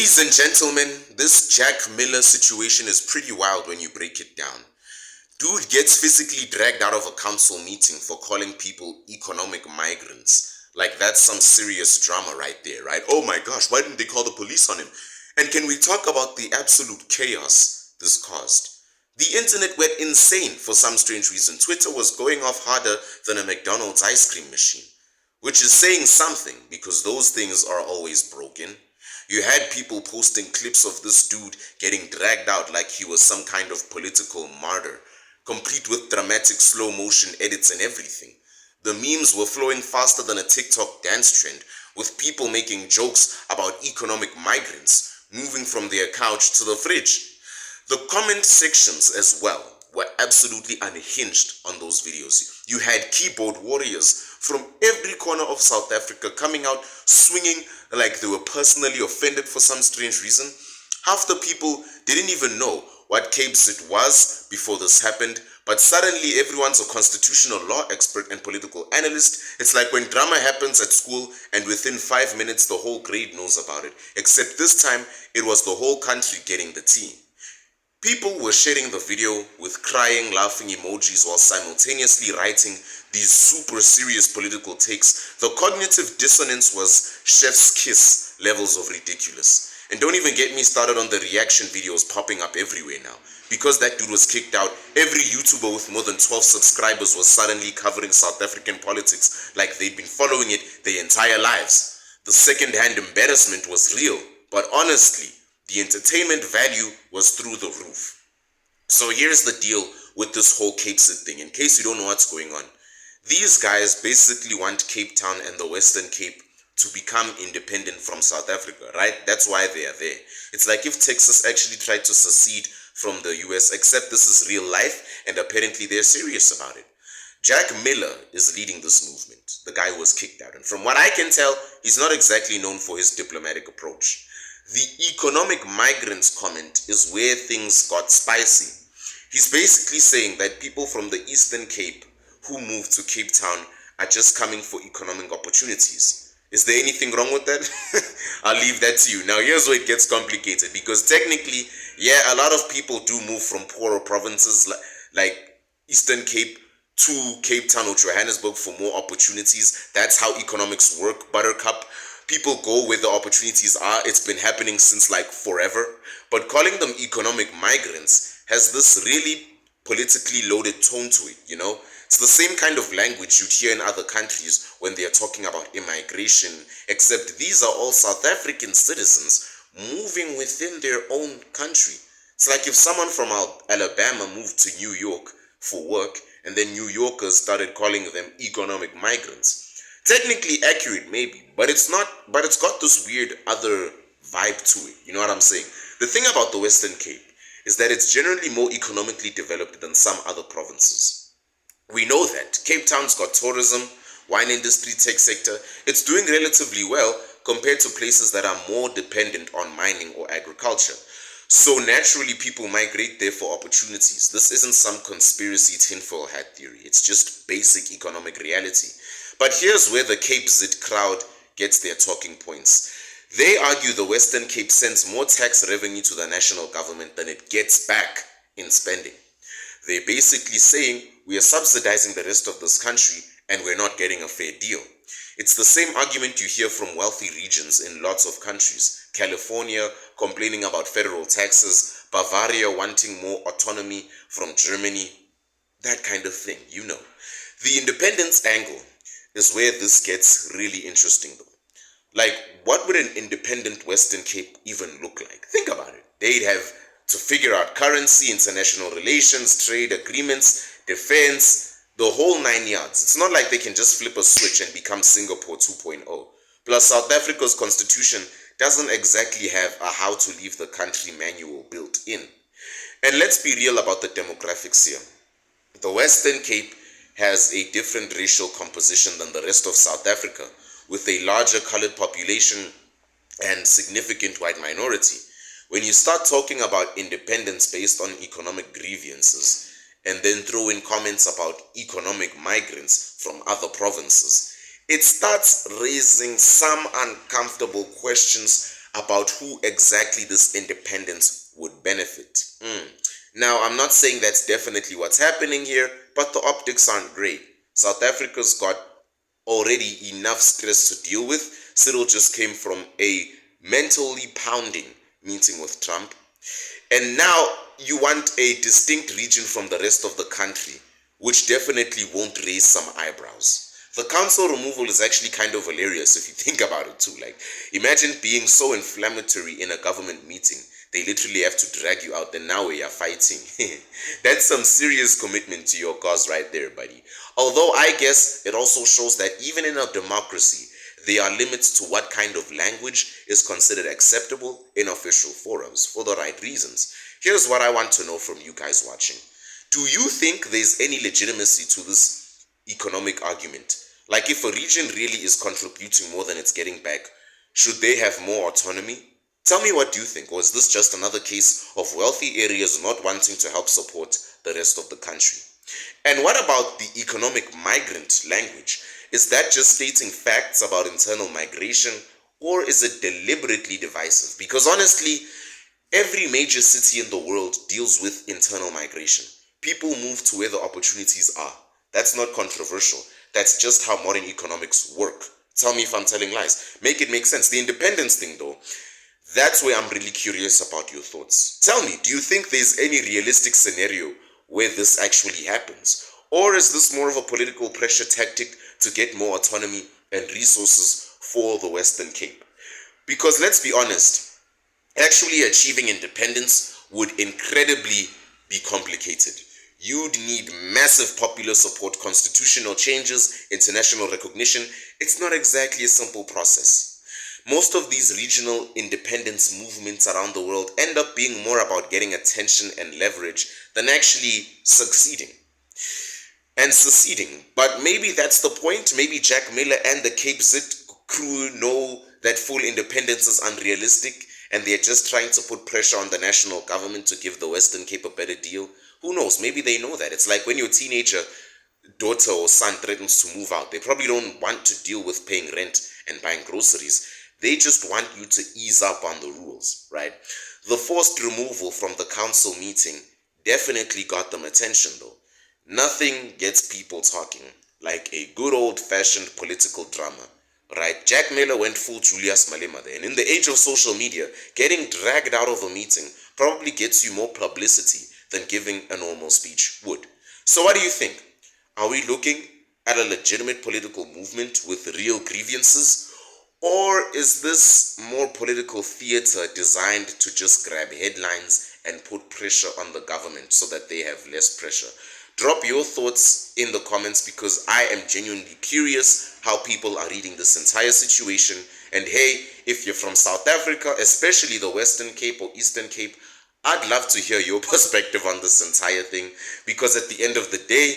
Ladies and gentlemen, this Jack Miller situation is pretty wild when you break it down. Dude gets physically dragged out of a council meeting for calling people economic migrants. Like that's some serious drama right there, right? Oh my gosh, why didn't they call the police on him? And can we talk about the absolute chaos this caused? The internet went insane for some strange reason. Twitter was going off harder than a McDonald's ice cream machine, which is saying something because those things are always broken. You had people posting clips of this dude getting dragged out like he was some kind of political martyr, complete with dramatic slow motion edits and everything. The memes were flowing faster than a TikTok dance trend, with people making jokes about economic migrants moving from their couch to the fridge. The comment sections as well were absolutely unhinged on those videos. You had keyboard warriors from every corner of South Africa coming out swinging like they were personally offended for some strange reason. Half the people didn't even know what CAPITEC was before this happened, but suddenly everyone's a constitutional law expert and political analyst. It's like when drama happens at school and within 5 minutes the whole grade knows about it, except this time it was the whole country getting the tea. People were sharing the video with crying, laughing emojis while simultaneously writing these super serious political takes. The cognitive dissonance was chef's kiss levels of ridiculous. And don't even get me started on the reaction videos popping up everywhere now. Because that dude was kicked out, every YouTuber with more than 12 subscribers was suddenly covering South African politics like they'd been following it their entire lives. The second-hand embarrassment was real, but honestly, the entertainment value was through the roof. So here's the deal with this whole CAPITEC thing, in case you don't know what's going on. These guys basically want Cape Town and the Western Cape to become independent from South Africa, right? That's why they are there. It's like if Texas actually tried to secede from the US, except this is real life, and apparently they're serious about it. Jack Miller is leading this movement. The guy was kicked out, and from what I can tell, he's not exactly known for his diplomatic approach. The economic migrants comment is where things got spicy. He's basically saying that people from the Eastern Cape who moved to Cape Town are just coming for economic opportunities. Is there anything wrong with that? I'll leave that to you. Now here's where it gets complicated, because technically, yeah, a lot of people do move from poorer provinces like Eastern Cape to Cape Town or Johannesburg for more opportunities. That's how economics work, Buttercup. People go where the opportunities are. It's been happening since like forever. But calling them economic migrants has this really politically loaded tone to it, you know? It's the same kind of language you'd hear in other countries when they're talking about immigration, except these are all South African citizens moving within their own country. It's like if someone from Alabama moved to New York for work, and then New Yorkers started calling them economic migrants. Technically accurate, maybe, but it's not. But it's got this weird other vibe to it. You know what I'm saying? The thing about the Western Cape is that it's generally more economically developed than some other provinces. We know that. Cape Town's got tourism, wine industry, tech sector. It's doing relatively well compared to places that are more dependent on mining or agriculture. So naturally, people migrate there for opportunities. This isn't some conspiracy tinfoil hat theory. It's just basic economic reality. But here's where the CAPITEC crowd gets their talking points. They argue the Western Cape sends more tax revenue to the national government than it gets back in spending. They're basically saying we are subsidizing the rest of this country and we're not getting a fair deal. It's the same argument you hear from wealthy regions in lots of countries. California complaining about federal taxes, Bavaria wanting more autonomy from Germany, that kind of thing, you know. The independence angle is where this gets really interesting though. Like, what would an independent Western Cape even look like? Think about it. They'd have to figure out currency, international relations, trade agreements, defense, the whole 9 yards. It's not like they can just flip a switch and become Singapore 2.0. Plus, South Africa's constitution doesn't exactly have a how to leave the country manual built in. And let's be real about the demographics here. The Western Cape has a different racial composition than the rest of South Africa, with a larger colored population and significant white minority. When you start talking about independence based on economic grievances, and then throw in comments about economic migrants from other provinces, it starts raising some uncomfortable questions about who exactly this independence would benefit. Now, I'm not saying that's definitely what's happening here, but the optics aren't great. South Africa's got already enough stress to deal with. Cyril just came from a mentally pounding meeting with Trump. And now you want a distinct region from the rest of the country, which definitely won't raise some eyebrows. The council removal is actually kind of hilarious if you think about it too. Like, imagine being so inflammatory in a government meeting. They literally have to drag you out, then now we are fighting. That's some serious commitment to your cause right there, buddy. Although I guess it also shows that even in a democracy, there are limits to what kind of language is considered acceptable in official forums for the right reasons. Here's what I want to know from you guys watching. Do you think there's any legitimacy to this economic argument? Like, if a region really is contributing more than it's getting back, should they have more autonomy? Tell me, what do you think? Or is this just another case of wealthy areas not wanting to help support the rest of the country? And what about the economic migrant language? Is that just stating facts about internal migration, or is it deliberately divisive? Because honestly, every major city in the world deals with internal migration. People move to where the opportunities are. That's not controversial. That's just how modern economics work. Tell me if I'm telling lies. Make it make sense. The independence thing though, that's where I'm really curious about your thoughts. Tell me, do you think there's any realistic scenario where this actually happens? Or is this more of a political pressure tactic to get more autonomy and resources for the Western Cape? Because let's be honest, actually achieving independence would incredibly be complicated. You'd need massive popular support, constitutional changes, international recognition. It's not exactly a simple process. Most of these regional independence movements around the world end up being more about getting attention and leverage than actually succeeding and seceding. But maybe that's the point. Maybe Jack Miller and the Cape Zit crew know that full independence is unrealistic and they're just trying to put pressure on the national government to give the Western Cape a better deal. Who knows? Maybe they know that. It's like when your teenager daughter or son threatens to move out. They probably don't want to deal with paying rent and buying groceries. They just want you to ease up on the rules, right? The forced removal from the council meeting definitely got them attention though. Nothing gets people talking like a good old-fashioned political drama, right? Jack Miller went full Julius Malema there. And in the age of social media, getting dragged out of a meeting probably gets you more publicity than giving a normal speech would. So what do you think? Are we looking at a legitimate political movement with real grievances? Or is this more political theater designed to just grab headlines and put pressure on the government so that they have less pressure? Drop your thoughts in the comments because I am genuinely curious how people are reading this entire situation. And hey, if you're from South Africa, especially the Western Cape or Eastern Cape, I'd love to hear your perspective on this entire thing, because at the end of the day,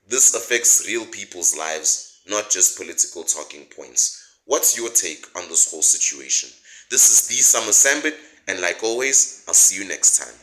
this affects real people's lives, not just political talking points. What's your take on this whole situation? This is the Summer Sambit, and like always, I'll see you next time.